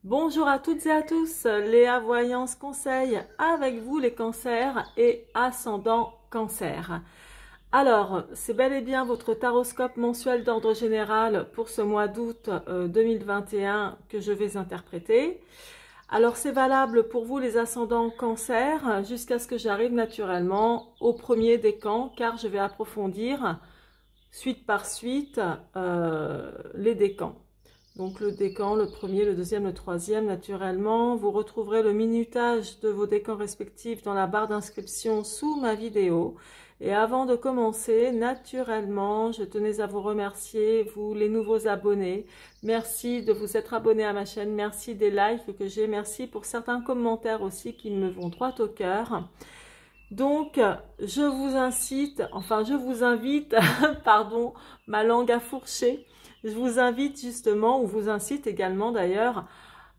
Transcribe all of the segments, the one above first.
Bonjour à toutes et à tous, Léa Voyance Conseil avec vous les cancers et ascendant cancer. Alors, c'est bel et bien votre taroscope mensuel d'ordre général pour ce mois d'août 2021 que je vais interpréter. Alors, c'est valable pour vous les ascendants cancer jusqu'à ce que j'arrive naturellement au premier décan car je vais approfondir suite par suite les décans. Donc le décan, le premier, le deuxième, le troisième, naturellement. Vous retrouverez le minutage de vos décans respectifs dans la barre d'inscription sous ma vidéo. Et avant de commencer, naturellement, je tenais à vous remercier, vous les nouveaux abonnés. Merci de vous être abonnés à ma chaîne, merci des likes que j'ai, merci pour certains commentaires aussi qui me vont droit au cœur. Donc, je vous invite, pardon, ma langue a fourché. Je vous invite justement, ou vous incite également d'ailleurs,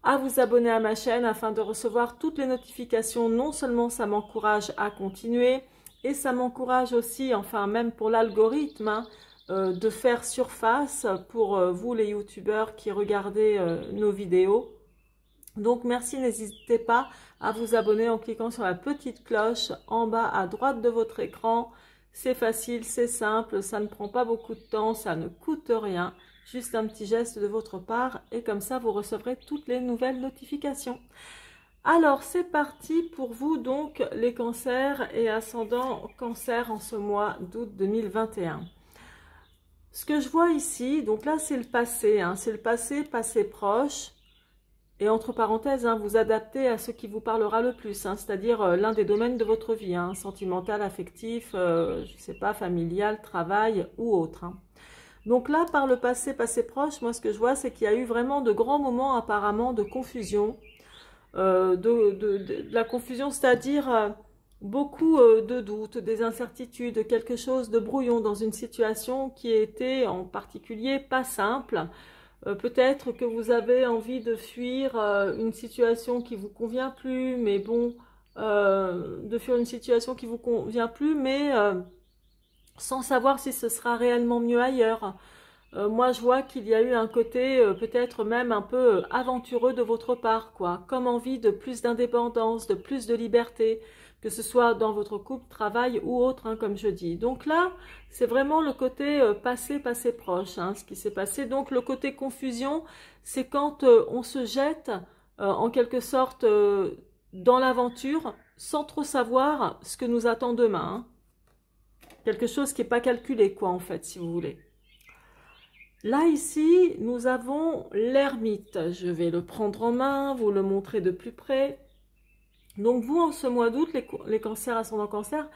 à vous abonner à ma chaîne afin de recevoir toutes les notifications. Non seulement ça m'encourage à continuer, et ça m'encourage aussi, enfin même pour l'algorithme, de faire surface pour vous les youtubeurs qui regardez nos vidéos. Donc merci, n'hésitez pas à vous abonner en cliquant sur la petite cloche en bas à droite de votre écran. C'est facile, c'est simple, ça ne prend pas beaucoup de temps, ça ne coûte rien. Juste un petit geste de votre part et comme ça vous recevrez toutes les nouvelles notifications. Alors c'est parti pour vous donc les cancers et ascendants cancer en ce mois d'août 2021. Ce que je vois ici, donc là c'est le passé, c'est le passé proche. Et entre parenthèses, vous adaptez à ce qui vous parlera le plus, c'est-à-dire l'un des domaines de votre vie, sentimental, affectif, je ne sais pas, familial, travail ou autre. Donc là, par le passé proche, moi ce que je vois, c'est qu'il y a eu vraiment de grands moments apparemment de confusion, de la confusion, c'est-à-dire beaucoup de doutes, des incertitudes, quelque chose de brouillon dans une situation qui était en particulier pas simple. Peut-être que vous avez envie de fuir une situation qui vous convient plus, mais bon, de fuir une situation qui vous convient plus, mais sans savoir si ce sera réellement mieux ailleurs. Moi, je vois qu'il y a eu un côté peut-être même un peu aventureux de votre part, quoi, comme envie de plus d'indépendance, de plus de liberté, que ce soit dans votre couple, travail ou autre, comme je dis. Donc là, c'est vraiment le côté passé proche, ce qui s'est passé. Donc le côté confusion, c'est quand on se jette en quelque sorte dans l'aventure sans trop savoir ce que nous attend demain. Quelque chose qui n'est pas calculé, quoi, en fait, si vous voulez. Là, ici, nous avons l'ermite. Je vais le prendre en main, vous le montrer de plus près. Donc, vous, en ce mois d'août, les cancers, ascendant cancer,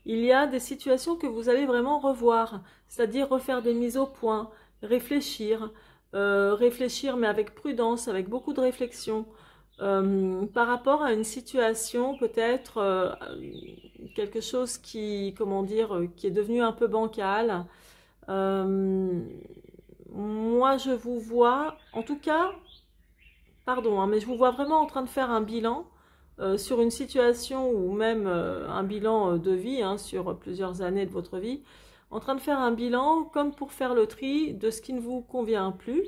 il y a des situations que vous allez vraiment revoir. C'est-à-dire refaire des mises au point, réfléchir. Réfléchir, mais avec prudence, avec beaucoup de réflexion. Par rapport à une situation, peut-être quelque chose qui, comment dire, qui est devenu un peu bancal. Moi, je vous vois, en tout cas, pardon, mais je vous vois vraiment en train de faire un bilan sur une situation ou même un bilan de vie sur plusieurs années de votre vie, en train de faire un bilan comme pour faire le tri de ce qui ne vous convient plus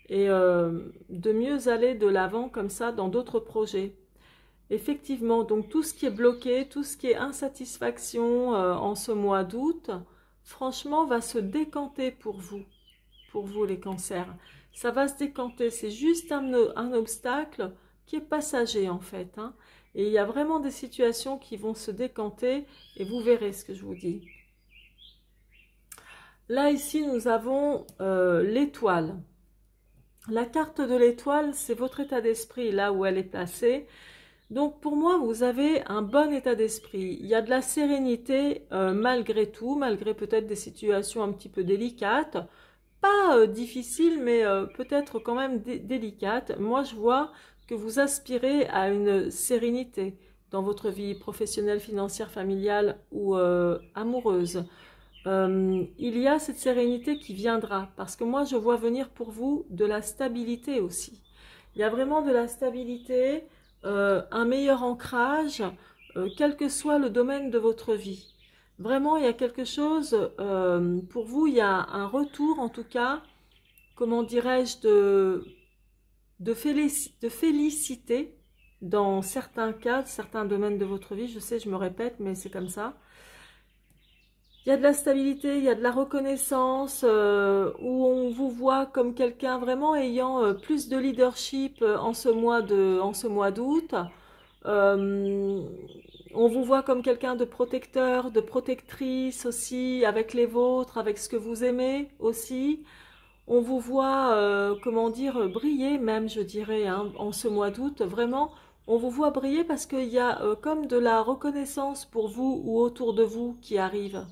et de mieux aller de l'avant comme ça dans d'autres projets. Effectivement, donc tout ce qui est bloqué, tout ce qui est insatisfaction en ce mois d'août, franchement, va se décanter pour vous les cancers. Ça va se décanter, c'est juste un obstacle qui est passager en fait. Et il y a vraiment des situations qui vont se décanter et vous verrez ce que je vous dis. Là, ici, nous avons l'étoile. La carte de l'étoile, c'est votre état d'esprit, là où elle est placée. Donc, pour moi, vous avez un bon état d'esprit. Il y a de la sérénité malgré tout, malgré peut-être des situations un petit peu délicates. Pas difficiles, mais peut-être quand même délicates. Moi, je vois que vous aspirez à une sérénité dans votre vie professionnelle, financière, familiale ou amoureuse. Il y a cette sérénité qui viendra, parce que moi, je vois venir pour vous de la stabilité aussi. Il y a vraiment de la stabilité, un meilleur ancrage, quel que soit le domaine de votre vie. Vraiment, il y a quelque chose, pour vous, il y a un retour en tout cas, comment dirais-je, de félicité dans certains cas, certains domaines de votre vie. Je sais, je me répète, mais c'est comme ça. Il y a de la stabilité, il y a de la reconnaissance, où on vous voit comme quelqu'un vraiment ayant plus de leadership en ce mois d'août. On vous voit comme quelqu'un de protecteur, de protectrice aussi, avec les vôtres, avec ce que vous aimez aussi. On vous voit, comment dire, briller même, je dirais, hein, en ce mois d'août. Vraiment, on vous voit briller parce qu'il y a comme de la reconnaissance pour vous ou autour de vous qui arrive.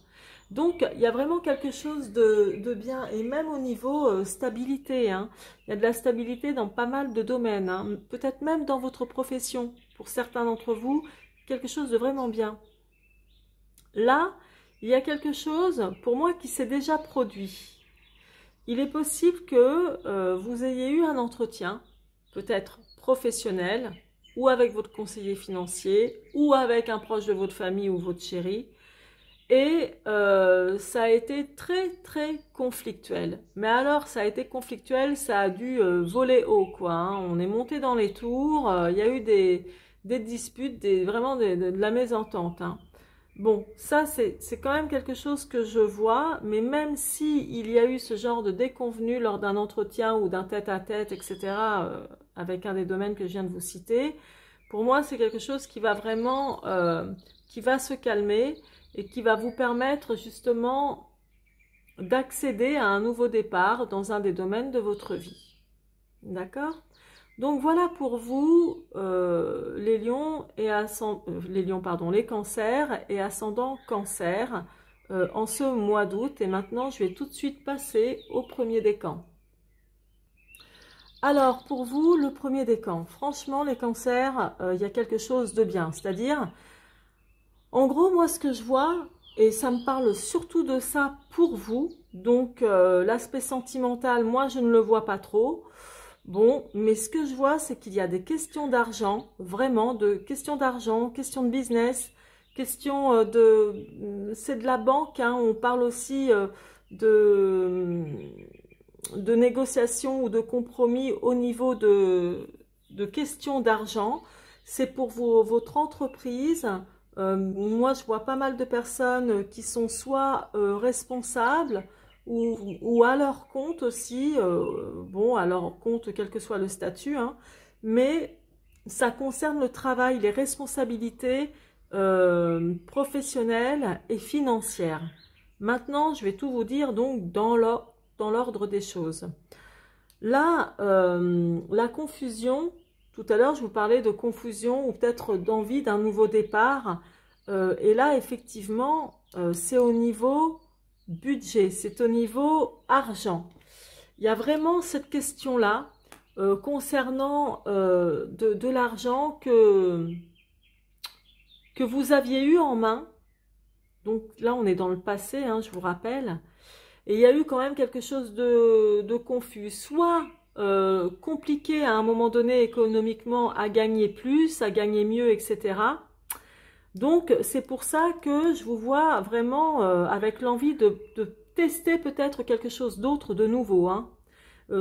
Donc, il y a vraiment quelque chose de bien. Et même au niveau stabilité, hein, il y a de la stabilité dans pas mal de domaines, hein, peut-être même dans votre profession. Pour certains d'entre vous, quelque chose de vraiment bien. Là, il y a quelque chose, pour moi, qui s'est déjà produit. Il est possible que vous ayez eu un entretien, peut-être professionnel, ou avec votre conseiller financier, ou avec un proche de votre famille ou votre chéri, et ça a été très très conflictuel. Mais alors, ça a été conflictuel, ça a dû voler haut, quoi, hein. On est monté dans les tours, il y a eu des disputes, vraiment de la mésentente, hein. Bon, ça c'est quand même quelque chose que je vois, mais même si il y a eu ce genre de déconvenu lors d'un entretien ou d'un tête-à-tête, etc., avec un des domaines que je viens de vous citer, pour moi c'est quelque chose qui va vraiment, qui va se calmer et qui va vous permettre justement d'accéder à un nouveau départ dans un des domaines de votre vie. D'accord ? Donc voilà pour vous, les lions et les cancers et ascendant cancer en ce mois d'août. Et maintenant, je vais tout de suite passer au premier décan. Alors, pour vous, le premier décan, franchement, les cancers, il y a quelque chose de bien. C'est-à-dire, en gros, moi, ce que je vois, et ça me parle surtout de ça pour vous, donc l'aspect sentimental, moi, je ne le vois pas trop. Bon, mais ce que je vois, c'est qu'il y a des questions d'argent, vraiment, de questions d'argent, questions de business, questions c'est de la banque, hein, on parle aussi de négociations ou de compromis au niveau de questions d'argent. C'est pour votre entreprise. Moi, je vois pas mal de personnes qui sont soit responsables, ou à leur compte aussi, bon, à leur compte, quel que soit le statut, hein, mais ça concerne le travail, les responsabilités professionnelles et financières. Maintenant, je vais tout vous dire donc dans l'ordre des choses. Là, la confusion, tout à l'heure, je vous parlais de confusion ou peut-être d'envie d'un nouveau départ, et là, effectivement, c'est au niveau budget, c'est au niveau argent. Il y a vraiment cette question-là concernant de l'argent que vous aviez eu en main. Donc là, on est dans le passé, hein, je vous rappelle. Et il y a eu quand même quelque chose de confus. Soit compliqué à un moment donné économiquement à gagner plus, à gagner mieux, etc. Donc, c'est pour ça que je vous vois vraiment avec l'envie de tester peut-être quelque chose d'autre, de nouveau, hein,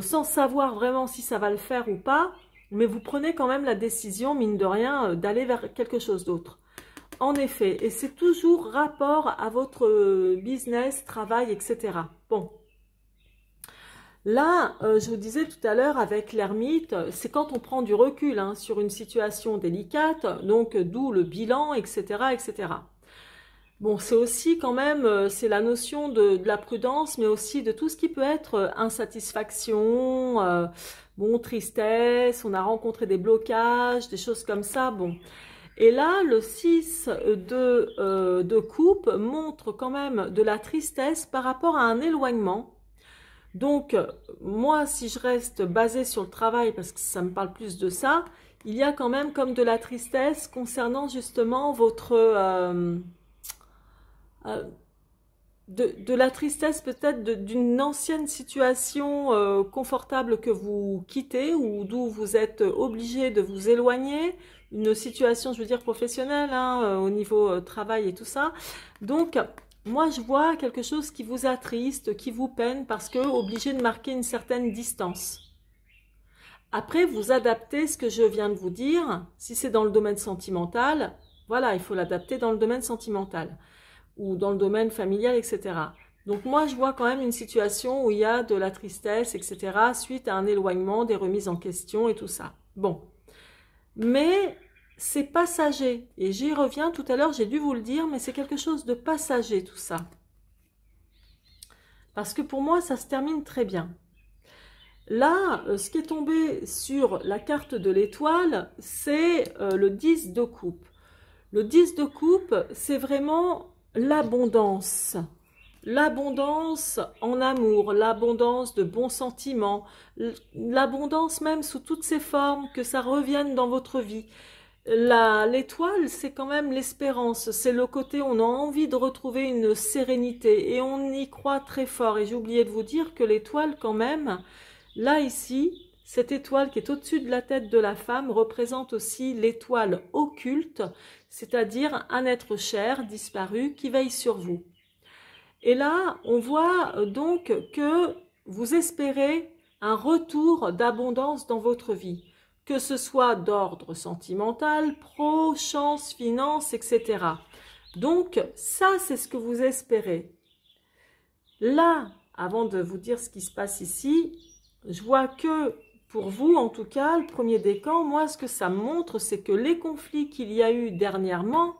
sans savoir vraiment si ça va le faire ou pas, mais vous prenez quand même la décision, mine de rien, d'aller vers quelque chose d'autre. En effet, et c'est toujours rapport à votre business, travail, etc. Bon. Là, je vous disais tout à l'heure avec l'ermite, c'est quand on prend du recul hein, sur une situation délicate, donc d'où le bilan, etc., etc. Bon, c'est aussi quand même, c'est la notion de la prudence, mais aussi de tout ce qui peut être insatisfaction, bon, tristesse, on a rencontré des blocages, des choses comme ça, bon. Et là, le 6 de coupe montre quand même de la tristesse par rapport à un éloignement. Donc, moi, si je reste basée sur le travail, parce que ça me parle plus de ça, il y a quand même comme de la tristesse concernant justement votre... de la tristesse peut-être d'une ancienne situation confortable que vous quittez ou d'où vous êtes obligé de vous éloigner, une situation, je veux dire, professionnelle, hein, au niveau travail et tout ça. Donc... moi, je vois quelque chose qui vous attriste, qui vous peine, parce que obligé de marquer une certaine distance. Après, vous adaptez ce que je viens de vous dire. Si c'est dans le domaine sentimental, voilà, il faut l'adapter dans le domaine sentimental ou dans le domaine familial, etc. Donc moi, je vois quand même une situation où il y a de la tristesse, etc. suite à un éloignement, des remises en question et tout ça. Bon, mais c'est passager. Et j'y reviens tout à l'heure, j'ai dû vous le dire, mais c'est quelque chose de passager tout ça. Parce que pour moi, ça se termine très bien. Là, ce qui est tombé sur la carte de l'étoile, c'est le 10 de coupe. Le 10 de coupe, c'est vraiment l'abondance. L'abondance en amour, l'abondance de bons sentiments, l'abondance même sous toutes ses formes, que ça revienne dans votre vie. L'étoile, c'est quand même l'espérance, c'est le côté où on a envie de retrouver une sérénité et on y croit très fort. Et j'ai oublié de vous dire que l'étoile quand même, là ici, cette étoile qui est au-dessus de la tête de la femme représente aussi l'étoile occulte, c'est-à-dire un être cher, disparu, qui veille sur vous. Et là, on voit donc que vous espérez un retour d'abondance dans votre vie, que ce soit d'ordre sentimental, pro, chance, finance, etc. Donc, ça, c'est ce que vous espérez. Là, avant de vous dire ce qui se passe ici, je vois que, pour vous, en tout cas, le premier décan, moi, ce que ça me montre, c'est que les conflits qu'il y a eu dernièrement,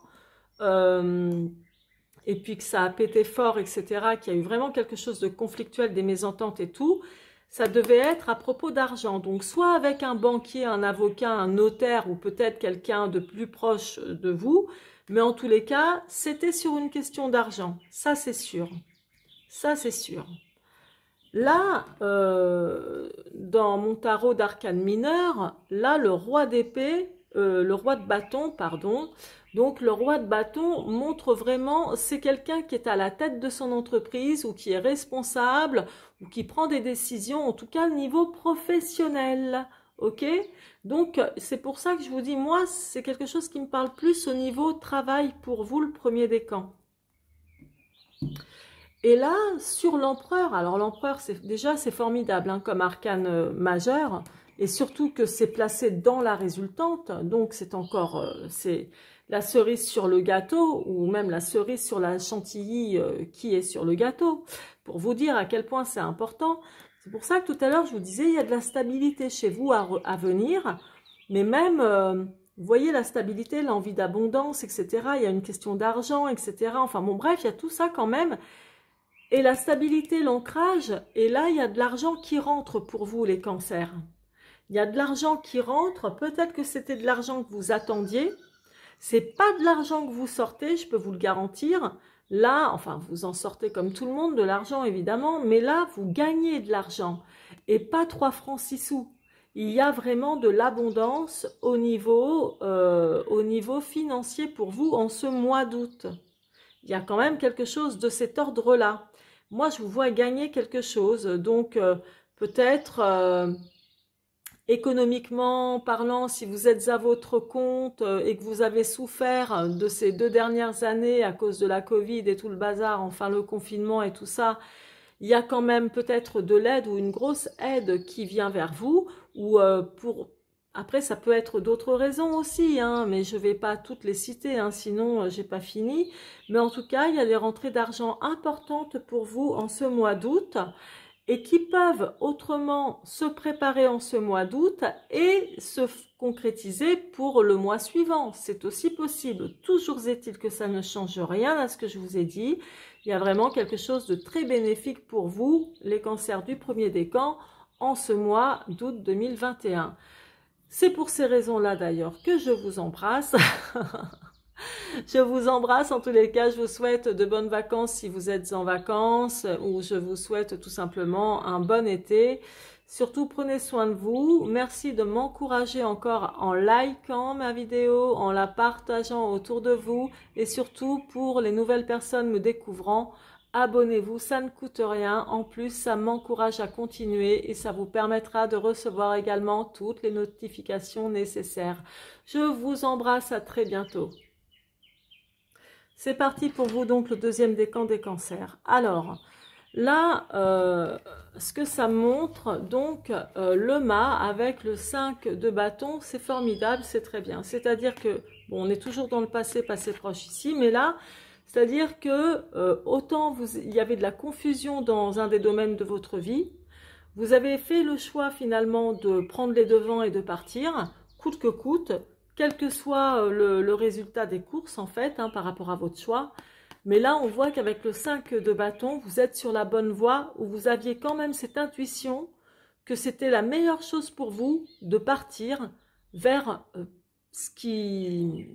et puis que ça a pété fort, etc., qu'il y a eu vraiment quelque chose de conflictuel, des mésententes et tout, ça devait être à propos d'argent. Donc, soit avec un banquier, un avocat, un notaire, ou peut-être quelqu'un de plus proche de vous, mais en tous les cas, c'était sur une question d'argent. Ça, c'est sûr. Ça, c'est sûr. Là, dans mon tarot d'arcane mineur, là, le roi d'épée, le roi de bâton, pardon. Donc, le roi de bâton montre vraiment, c'est quelqu'un qui est à la tête de son entreprise ou qui est responsable ou qui prend des décisions, en tout cas, au niveau professionnel. Ok? Donc, c'est pour ça que je vous dis, moi, c'est quelque chose qui me parle plus au niveau travail pour vous, le premier décan. Et là, sur l'empereur, alors l'empereur, c'est formidable hein, comme arcane majeur, et surtout que c'est placé dans la résultante, donc c'est encore, c'est la cerise sur le gâteau, ou même la cerise sur la chantilly qui est sur le gâteau, pour vous dire à quel point c'est important. C'est pour ça que tout à l'heure, je vous disais, il y a de la stabilité chez vous à venir, mais même, vous voyez la stabilité, l'envie d'abondance, etc., il y a une question d'argent, etc., enfin bon, bref, il y a tout ça quand même. Et la stabilité, l'ancrage, et là, il y a de l'argent qui rentre pour vous, les cancers. Il y a de l'argent qui rentre, peut-être que c'était de l'argent que vous attendiez. C'est pas de l'argent que vous sortez, je peux vous le garantir. Là, enfin, vous en sortez comme tout le monde, de l'argent évidemment, mais là, vous gagnez de l'argent. Et pas 3 francs 6 sous. Il y a vraiment de l'abondance au niveau financier pour vous en ce mois d'août. Il y a quand même quelque chose de cet ordre-là. Moi, je vous vois gagner quelque chose. Donc, peut-être économiquement parlant, si vous êtes à votre compte et que vous avez souffert de ces 2 dernières années à cause de la Covid et tout le bazar, enfin le confinement et tout ça, il y a quand même peut-être de l'aide ou une grosse aide qui vient vers vous. Ou après, ça peut être d'autres raisons aussi, hein, mais je ne vais pas toutes les citer, hein, sinon j'ai pas fini. Mais en tout cas, il y a des rentrées d'argent importantes pour vous en ce mois d'août et qui peuvent autrement se préparer en ce mois d'août et se concrétiser pour le mois suivant. C'est aussi possible. Toujours est-il que ça ne change rien à ce que je vous ai dit. Il y a vraiment quelque chose de très bénéfique pour vous, les cancers du premier décan, en ce mois d'août 2021. C'est pour ces raisons-là d'ailleurs que je vous embrasse. Je vous embrasse en tous les cas, je vous souhaite de bonnes vacances si vous êtes en vacances ou je vous souhaite tout simplement un bon été. Surtout prenez soin de vous. Merci de m'encourager encore en likant ma vidéo, en la partageant autour de vous et surtout pour les nouvelles personnes me découvrant, abonnez-vous, ça ne coûte rien. En plus, ça m'encourage à continuer et ça vous permettra de recevoir également toutes les notifications nécessaires. Je vous embrasse, à très bientôt. C'est parti pour vous donc le deuxième décan des cancers. Alors, là, ce que ça montre, donc le mât avec le 5 de bâton, c'est formidable, c'est très bien. C'est-à-dire que, bon, on est toujours dans le passé proche ici, mais là, c'est-à-dire que autant il y avait de la confusion dans un des domaines de votre vie, vous avez fait le choix finalement de prendre les devants et de partir, coûte que coûte, quel que soit le résultat des courses en fait, hein, par rapport à votre choix. Mais là, on voit qu'avec le 5 de bâton, vous êtes sur la bonne voie, où vous aviez quand même cette intuition que c'était la meilleure chose pour vous de partir vers ce qui,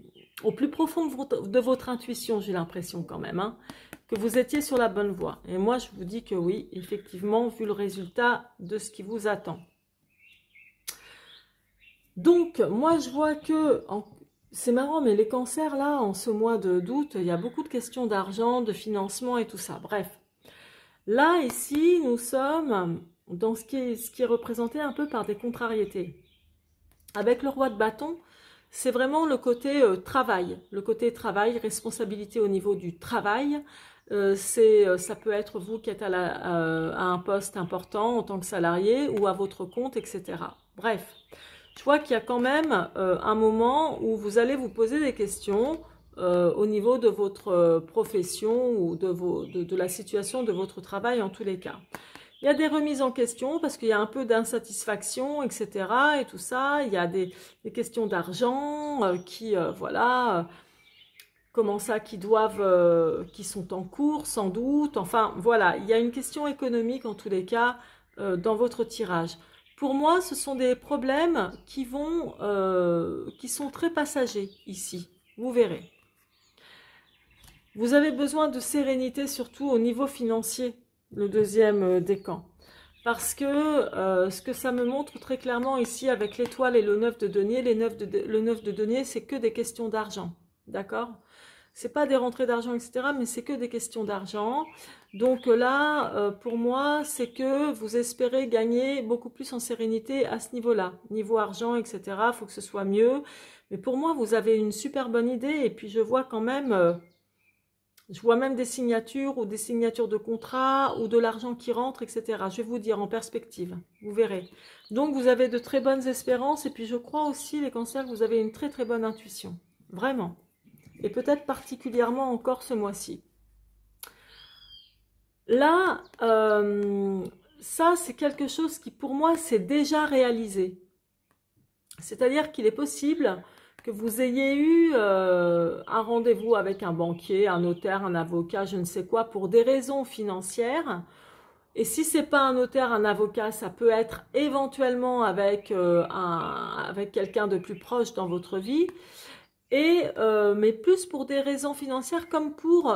au plus profond de votre intuition, j'ai l'impression quand même, hein, que vous étiez sur la bonne voie. Et moi, je vous dis que oui, effectivement, vu le résultat de ce qui vous attend. Donc, moi, je vois que... C'est marrant, mais les cancers, là, en ce mois d'août, il y a beaucoup de questions d'argent, de financement et tout ça. Bref, là, ici, nous sommes dans ce qui est représenté un peu par des contrariétés. Avec le roi de bâton, c'est vraiment le côté travail. Le côté travail, responsabilité au niveau du travail. Ça peut être vous qui êtes à un poste important en tant que salarié ou à votre compte, etc. Bref. Je vois qu'il y a quand même un moment où vous allez vous poser des questions au niveau de votre profession ou de la situation de votre travail en tous les cas. Il y a des remises en question parce qu'il y a un peu d'insatisfaction, etc. et tout ça. Il y a des questions d'argent comment ça, qui sont en cours sans doute. Enfin, voilà, il y a une question économique en tous les cas dans votre tirage. Pour moi, ce sont des problèmes qui sont très passagers ici. Vous verrez. Vous avez besoin de sérénité, surtout au niveau financier, le deuxième décan. Parce que ce que ça me montre très clairement ici avec l'étoile et le 9 de denier, le 9 de denier, c'est que des questions d'argent. D'accord ? C'est pas des rentrées d'argent, etc., mais c'est que des questions d'argent. Donc là, pour moi, c'est que vous espérez gagner beaucoup plus en sérénité à ce niveau-là. Niveau argent, etc., il faut que ce soit mieux. Mais pour moi, vous avez une super bonne idée. Et puis, je vois quand même, des signatures ou des signatures de contrat ou de l'argent qui rentre, etc. Je vais vous dire en perspective, vous verrez. Donc, vous avez de très bonnes espérances. Et puis, je crois aussi, les cancers, que vous avez une très, très bonne intuition. Vraiment. Et peut-être particulièrement encore ce mois-ci. Là, ça c'est quelque chose qui pour moi c'est déjà réalisé. C'est-à-dire qu'il est possible que vous ayez eu un rendez-vous avec un banquier, un notaire, un avocat, je ne sais quoi, pour des raisons financières. Et si c'est pas un notaire, un avocat, ça peut être éventuellement avec quelqu'un de plus proche dans votre vie. Mais plus pour des raisons financières comme pour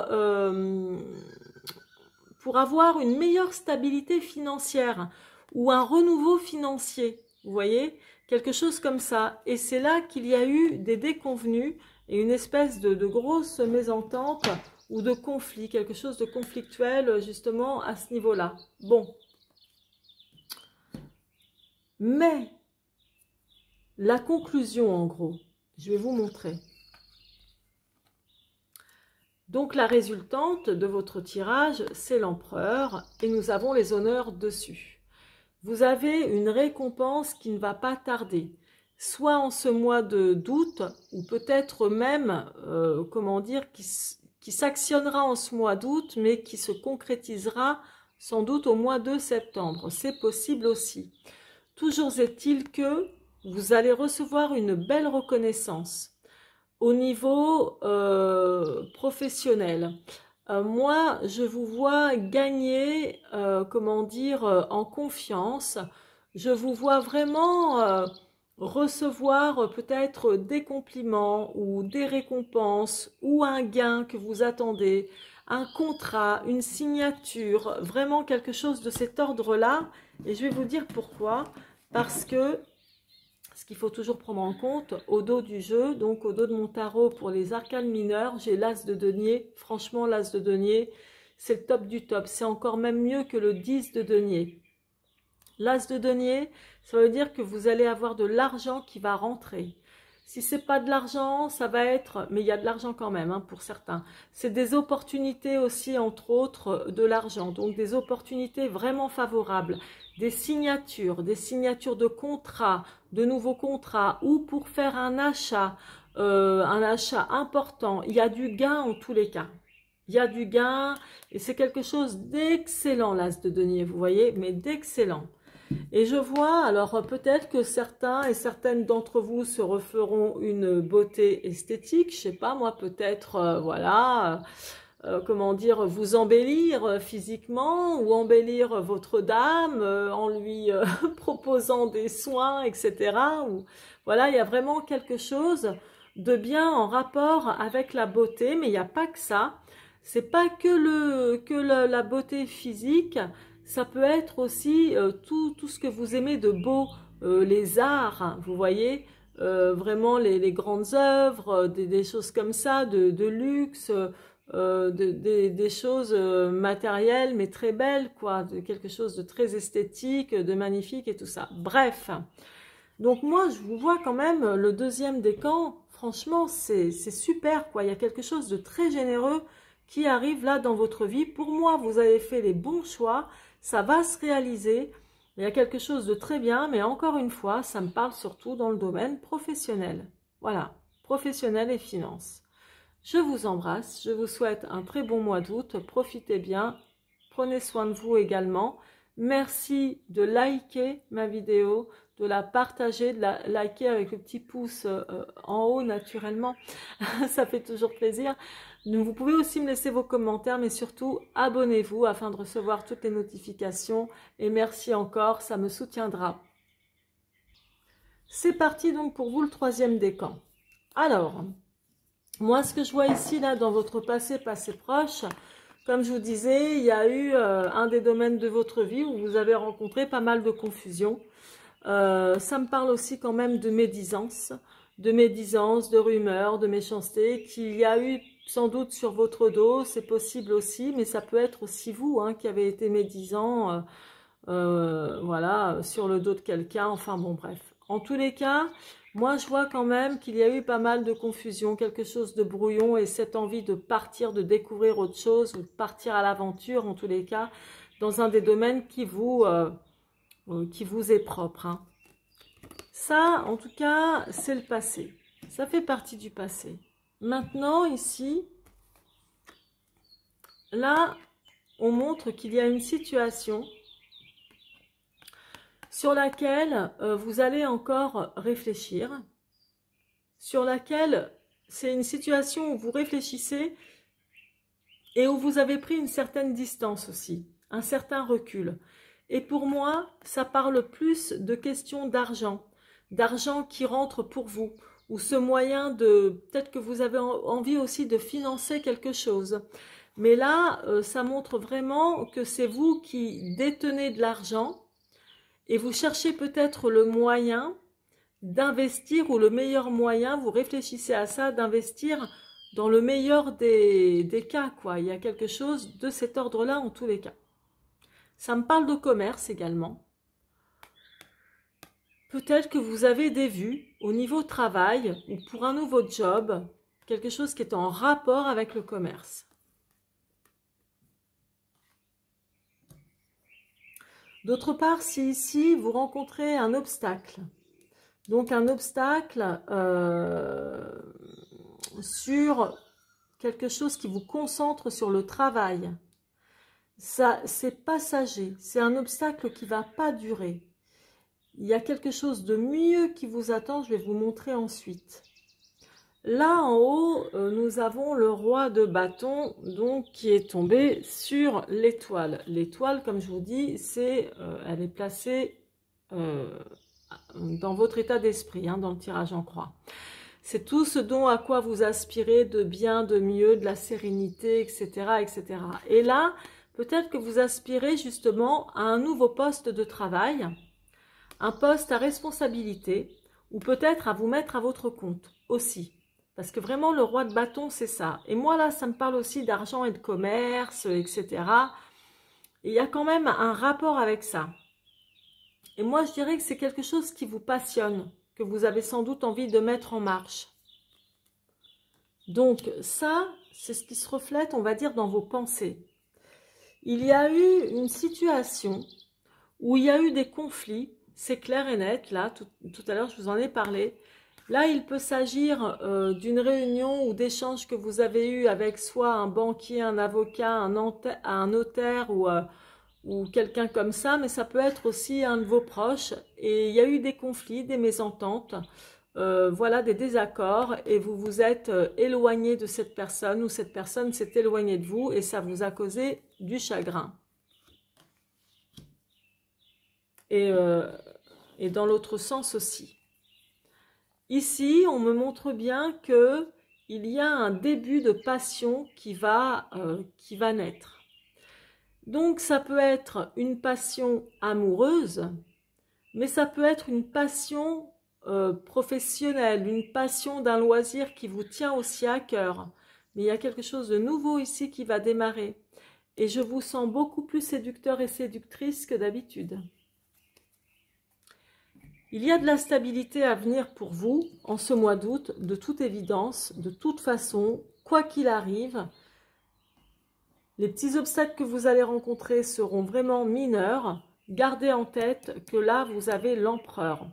avoir une meilleure stabilité financière ou un renouveau financier, vous voyez, quelque chose comme ça. Et c'est là qu'il y a eu des déconvenus et une espèce de grosse mésentente ou de conflit, quelque chose de conflictuel justement à ce niveau-là. Bon. Mais la conclusion en gros, je vais vous montrer. Donc la résultante de votre tirage, c'est l'empereur et nous avons les honneurs dessus. Vous avez une récompense qui ne va pas tarder, soit en ce mois d'août ou peut-être même, qui s'actionnera en ce mois d'août mais qui se concrétisera sans doute au mois de septembre. C'est possible aussi. Toujours est-il que vous allez recevoir une belle reconnaissance. Au niveau professionnel, moi, je vous vois gagner, en confiance. Je vous vois vraiment recevoir peut-être des compliments ou des récompenses ou un gain que vous attendez, un contrat, une signature, vraiment quelque chose de cet ordre-là. Et je vais vous dire pourquoi. Parce que ce qu'il faut toujours prendre en compte, au dos du jeu, donc au dos de mon tarot pour les arcanes mineures, j'ai l'as de denier. Franchement, l'as de denier, c'est le top du top. C'est encore même mieux que le 10 de denier. L'as de denier, ça veut dire que vous allez avoir de l'argent qui va rentrer. Si c'est pas de l'argent, ça va être, mais il y a de l'argent quand même, hein, pour certains. C'est des opportunités aussi, entre autres, de l'argent. Donc des opportunités vraiment favorables, des signatures de contrats, de nouveaux contrats, ou pour faire un achat important. Il y a du gain en tous les cas. Il y a du gain et c'est quelque chose d'excellent, l'as de denier, vous voyez, mais d'excellent. Et je vois, alors peut-être que certains et certaines d'entre vous se referont une beauté esthétique, je sais pas moi, peut-être, voilà, comment dire, vous embellir physiquement ou embellir votre dame en lui proposant des soins, etc. Ou, voilà, il y a vraiment quelque chose de bien en rapport avec la beauté, mais il n'y a pas que ça. C'est pas que la beauté physique, ça peut être aussi tout ce que vous aimez de beau, les arts, vous voyez, vraiment les grandes œuvres, des choses comme ça, de luxe, des choses matérielles mais très belles, quoi, de quelque chose de très esthétique, de magnifique et tout ça. Bref, donc moi je vous vois quand même le deuxième décan, franchement c'est super, quoi. Il y a quelque chose de très généreux qui arrive là dans votre vie. Pour moi, vous avez fait les bons choix, ça va se réaliser. Il y a quelque chose de très bien, mais encore une fois, ça me parle surtout dans le domaine professionnel. Voilà, professionnel et finance. Je vous embrasse, je vous souhaite un très bon mois d'août, profitez bien, prenez soin de vous également. Merci de liker ma vidéo, de la partager, de la liker avec le petit pouce en haut naturellement, ça fait toujours plaisir. Vous pouvez aussi me laisser vos commentaires, mais surtout abonnez-vous afin de recevoir toutes les notifications. Et merci encore, ça me soutiendra. C'est parti donc pour vous le troisième décan. Alors, moi ce que je vois ici là dans votre passé proche, comme je vous disais, il y a eu un des domaines de votre vie où vous avez rencontré pas mal de confusion. Ça me parle aussi quand même de médisance, de rumeurs, de méchanceté qu'il y a eu sans doute sur votre dos, c'est possible aussi, mais ça peut être aussi vous hein, qui avez été médisant, voilà, sur le dos de quelqu'un, enfin bon bref. En tous les cas, moi je vois quand même qu'il y a eu pas mal de confusion, quelque chose de brouillon et cette envie de partir, de découvrir autre chose, ou de partir à l'aventure en tous les cas, dans un des domaines qui vous est propre. Hein. Ça, en tout cas, c'est le passé. Ça fait partie du passé. Maintenant, ici, là, on montre qu'il y a une situation sur laquelle vous allez encore réfléchir, sur laquelle c'est une situation où vous réfléchissez et où vous avez pris une certaine distance aussi, un certain recul. Et pour moi, ça parle plus de questions d'argent qui rentre pour vous, ou ce moyen de, peut-être que vous avez envie aussi de financer quelque chose. Mais là, ça montre vraiment que c'est vous qui détenez de l'argent et vous cherchez peut-être le moyen d'investir ou le meilleur moyen, vous réfléchissez à ça, d'investir dans le meilleur des cas, quoi. Il y a quelque chose de cet ordre-là en tous les cas. Ça me parle de commerce également. Peut-être que vous avez des vues au niveau travail ou pour un nouveau job, quelque chose qui est en rapport avec le commerce. D'autre part, si ici vous rencontrez un obstacle, donc un obstacle sur quelque chose qui vous concentre sur le travail, ça c'est passager, c'est un obstacle qui ne va pas durer. Il y a quelque chose de mieux qui vous attend, je vais vous montrer ensuite. Là en haut, nous avons le roi de bâton, donc qui est tombé sur l'étoile. L'étoile, comme je vous dis, elle est placée dans votre état d'esprit, hein, dans le tirage en croix. C'est tout ce dont à quoi vous aspirez de bien, de mieux, de la sérénité, etc., etc. Et là, peut-être que vous aspirez justement à un nouveau poste de travail, un poste à responsabilité, ou peut-être à vous mettre à votre compte aussi. Parce que vraiment, le roi de bâton, c'est ça. Et moi, là, ça me parle aussi d'argent et de commerce, etc. Et il y a quand même un rapport avec ça. Et moi, je dirais que c'est quelque chose qui vous passionne, que que vous avez sans doute envie de mettre en marche. Donc ça, c'est ce qui se reflète, on va dire, dans vos pensées. Il y a eu une situation où il y a eu des conflits, c'est clair et net, là, tout à l'heure je vous en ai parlé. Là, il peut s'agir d'une réunion ou d'échange que vous avez eu avec soit un banquier, un avocat, un notaire ou quelqu'un comme ça, mais ça peut être aussi un de vos proches. Et il y a eu des conflits, des mésententes, voilà, des désaccords, et vous vous êtes éloigné de cette personne ou cette personne s'est éloignée de vous et ça vous a causé du chagrin. Et dans l'autre sens aussi. Ici, on me montre bien que il y a un début de passion qui va naître. Donc, ça peut être une passion amoureuse, mais ça peut être une passion professionnelle, une passion d'un loisir qui vous tient aussi à cœur. Mais il y a quelque chose de nouveau ici qui va démarrer. Et je vous sens beaucoup plus séducteur et séductrice que d'habitude. Il y a de la stabilité à venir pour vous en ce mois d'août, de toute évidence, de toute façon, quoi qu'il arrive. Les petits obstacles que vous allez rencontrer seront vraiment mineurs. Gardez en tête que là, vous avez l'empereur.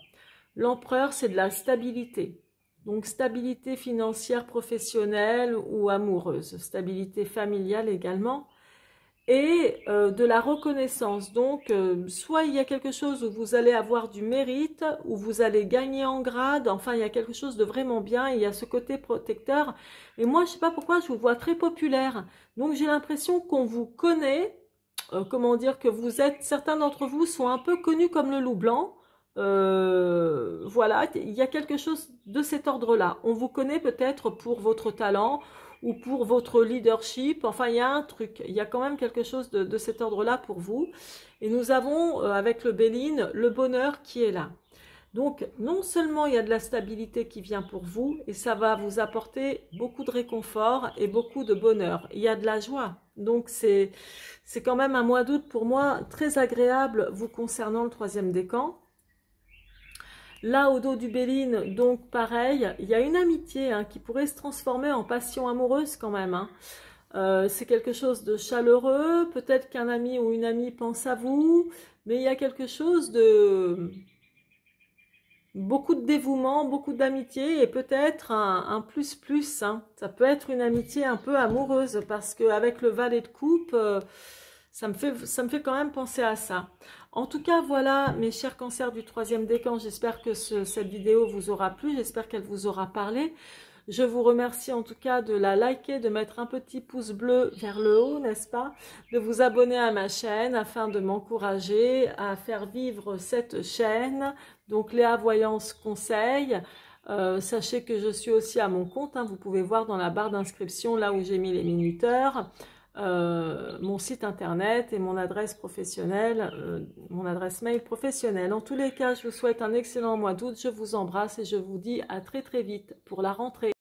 L'empereur, c'est de la stabilité. Donc, stabilité financière, professionnelle ou amoureuse. Stabilité familiale également. Et de la reconnaissance. Donc, soit il y a quelque chose où vous allez avoir du mérite, où vous allez gagner en grade, enfin, il y a quelque chose de vraiment bien, il y a ce côté protecteur. Et moi, je ne sais pas pourquoi, je vous vois très populaire. Donc, j'ai l'impression qu'on vous connaît, comment dire, que vous êtes, certains d'entre vous sont un peu connus comme le loup blanc. Voilà, il y a quelque chose de cet ordre-là. On vous connaît peut-être pour votre talent, ou pour votre leadership, enfin il y a un truc, il y a quand même quelque chose de cet ordre-là pour vous. Et nous avons avec le Béline le bonheur qui est là. Donc non seulement il y a de la stabilité qui vient pour vous, et ça va vous apporter beaucoup de réconfort et beaucoup de bonheur. Il y a de la joie, donc c'est quand même un mois d'août pour moi très agréable vous concernant le troisième décan. Là, au dos du Béline, donc pareil, il y a une amitié qui pourrait se transformer en passion amoureuse quand même. C'est quelque chose de chaleureux, peut-être qu'un ami ou une amie pense à vous, mais il y a quelque chose de... beaucoup de dévouement, beaucoup d'amitié et peut-être un plus-plus. Ça peut être une amitié un peu amoureuse parce qu'avec le valet de coupe... ça me fait quand même penser à ça. En tout cas, voilà, mes chers cancers du troisième décan, j'espère que cette vidéo vous aura plu, j'espère qu'elle vous aura parlé. Je vous remercie en tout cas de la liker, de mettre un petit pouce bleu vers le haut, n'est-ce pas? De vous abonner à ma chaîne afin de m'encourager à faire vivre cette chaîne. Donc, Léa Voyance Conseil. Sachez que je suis aussi à mon compte, vous pouvez voir dans la barre d'inscription, là où j'ai mis les minuteurs. Mon site internet et mon adresse professionnelle, mon adresse mail professionnelle. En tous les cas, je vous souhaite un excellent mois d'août. Je vous embrasse et je vous dis à très très vite pour la rentrée.